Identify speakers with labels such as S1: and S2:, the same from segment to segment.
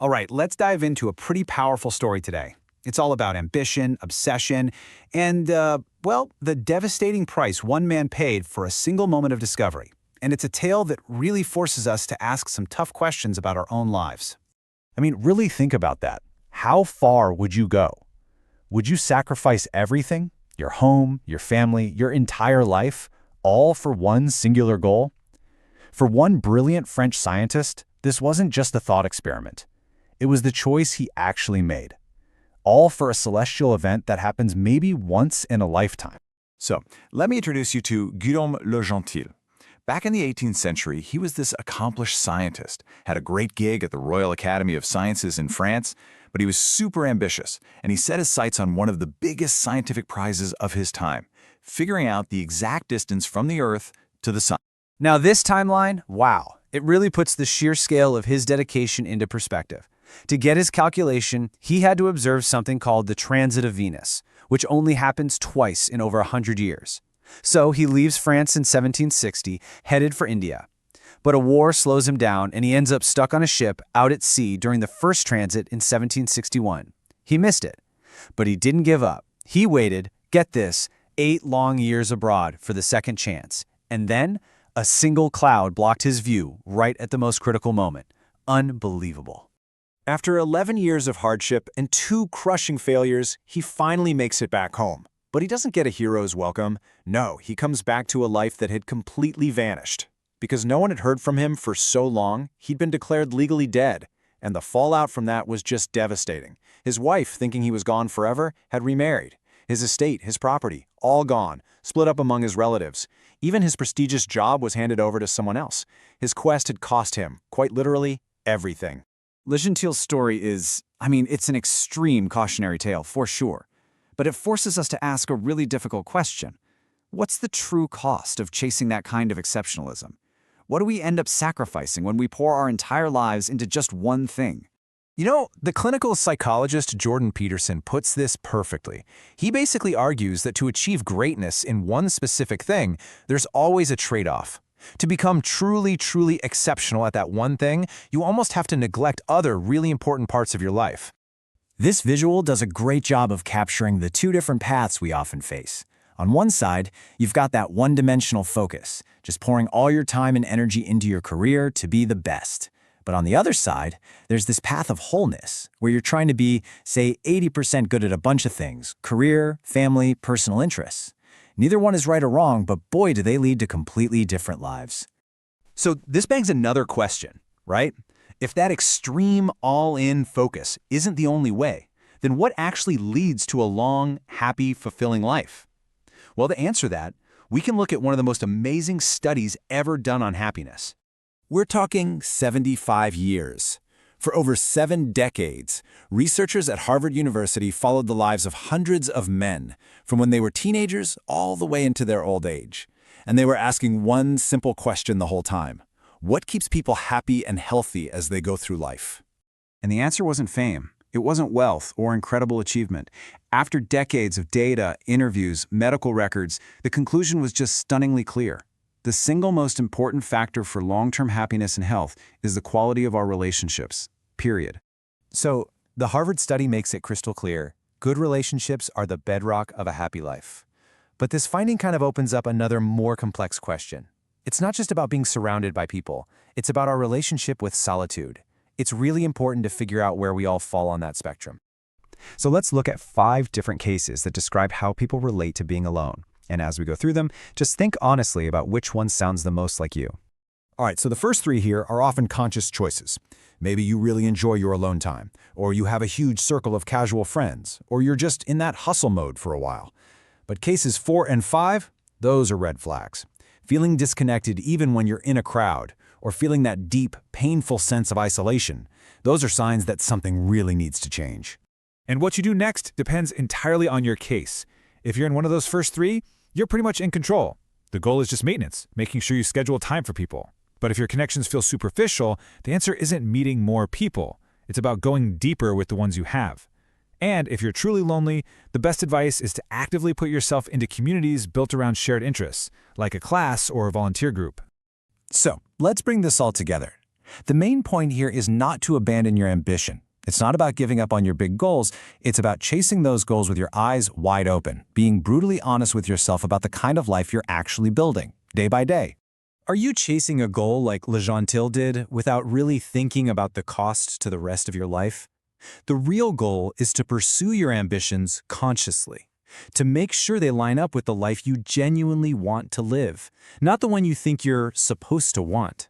S1: All right, let's dive into a pretty powerful story today. It's all about ambition, obsession, and, well, the devastating price one man paid for a single moment of discovery. And it's a tale that really forces us to ask some tough questions about our own lives.
S2: I mean, really think about that. How far would you go? Would you sacrifice everything? Your home, your family, your entire life, all for one singular goal? For one brilliant French scientist, this wasn't just a thought experiment. It was the choice he actually made. All for a celestial event that happens maybe once in a lifetime.
S3: So, let me introduce you to Guillaume Le Gentil. Back in the 18th century, he was this accomplished scientist, had a great gig at the Royal Academy of Sciences in France, but he was super ambitious, and he set his sights on one of the biggest scientific prizes of his time, figuring out the exact distance from the Earth to the Sun.
S1: Now this timeline, wow, it really puts the sheer scale of his dedication into perspective. To get his calculation, he had to observe something called the transit of Venus, which only happens twice in over 100 years. So he leaves France in 1760, headed for India. But a war slows him down, and he ends up stuck on a ship out at sea during the first transit in 1761. He missed it, but he didn't give up. He waited, get this, 8 long years abroad for the second chance. And then, a single cloud blocked his view right at the most critical moment. Unbelievable.
S4: After 11 years of hardship and 2 crushing failures, he finally makes it back home. But he doesn't get a hero's welcome. No, he comes back to a life that had completely vanished. Because no one had heard from him for so long, he'd been declared legally dead. And the fallout from that was just devastating. His wife, thinking he was gone forever, had remarried. His estate, his property, all gone, split up among his relatives. Even his prestigious job was handed over to someone else. His quest had cost him, quite literally, everything.
S5: Le Gentil's story is, it's an extreme cautionary tale, for sure. But it forces us to ask a really difficult question. What's the true cost of chasing that kind of exceptionalism? What do we end up sacrificing when we pour our entire lives into just one thing?
S4: You know, the clinical psychologist Jordan Peterson puts this perfectly. He basically argues that to achieve greatness in one specific thing, there's always a trade-off. To become truly, truly exceptional at that one thing, you almost have to neglect other really important parts of your life.
S2: This visual does a great job of capturing the 2 different paths we often face. On one side, you've got that one-dimensional focus, just pouring all your time and energy into your career to be the best. But on the other side, there's this path of wholeness, where you're trying to be, say, 80% good at a bunch of things: career, family, personal interests. Neither one is right or wrong, but boy, do they lead to completely different lives.
S4: So this begs another question, right? If that extreme all-in focus isn't the only way, then what actually leads to a long, happy, fulfilling life? Well, to answer that, we can look at one of the most amazing studies ever done on happiness. We're talking 75 years. For over 7 decades, researchers at Harvard University followed the lives of hundreds of men, from when they were teenagers all the way into their old age. And they were asking one simple question the whole time: what keeps people happy and healthy as they go through life?
S1: And the answer wasn't fame. It wasn't wealth or incredible achievement. After decades of data, interviews, medical records, the conclusion was just stunningly clear. The single most important factor for long-term happiness and health is the quality of our relationships, period.
S4: So, the Harvard study makes it crystal clear: good relationships are the bedrock of a happy life. But this finding kind of opens up another more complex question. It's not just about being surrounded by people. It's about our relationship with solitude. It's really important to figure out where we all fall on that spectrum. So let's look at 5 different cases that describe how people relate to being alone. And as we go through them, just think honestly about which one sounds the most like you. All right, so the first 3 here are often conscious choices. Maybe you really enjoy your alone time, or you have a huge circle of casual friends, or you're just in that hustle mode for a while. But cases 4 and 5, those are red flags. Feeling disconnected even when you're in a crowd, or feeling that deep, painful sense of isolation, those are signs that something really needs to change. And what you do next depends entirely on your case. If you're in one of those first 3, you're pretty much in control. The goal is just maintenance, making sure you schedule time for people. But if your connections feel superficial, the answer isn't meeting more people. It's about going deeper with the ones you have. And if you're truly lonely, the best advice is to actively put yourself into communities built around shared interests, like a class or a volunteer group.
S3: So, let's bring this all together.
S4: The main point here is not to abandon your ambition. It's not about giving up on your big goals. It's about chasing those goals with your eyes wide open, being brutally honest with yourself about the kind of life you're actually building, day by day.
S2: Are you chasing a goal like Le Gentil did without really thinking about the cost to the rest of your life? The real goal is to pursue your ambitions consciously, to make sure they line up with the life you genuinely want to live, not the one you think you're supposed to want.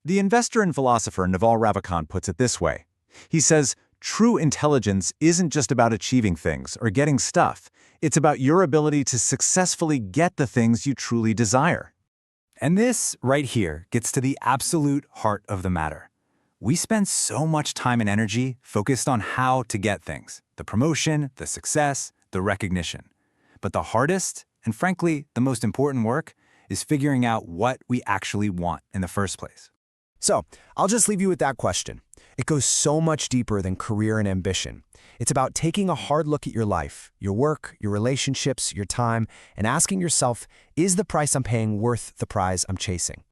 S3: The investor and philosopher Naval Ravikant puts it this way. He says, true intelligence isn't just about achieving things or getting stuff. It's about your ability to successfully get the things you truly desire.
S2: And this, right here, gets to the absolute heart of the matter. We spend so much time and energy focused on how to get things, the promotion, the success, the recognition. But the hardest, and frankly, the most important work, is figuring out what we actually want in the first place.
S1: So, I'll just leave you with that question. It goes so much deeper than career and ambition. It's about taking a hard look at your life, your work, your relationships, your time, and asking yourself, is the price I'm paying worth the prize I'm chasing?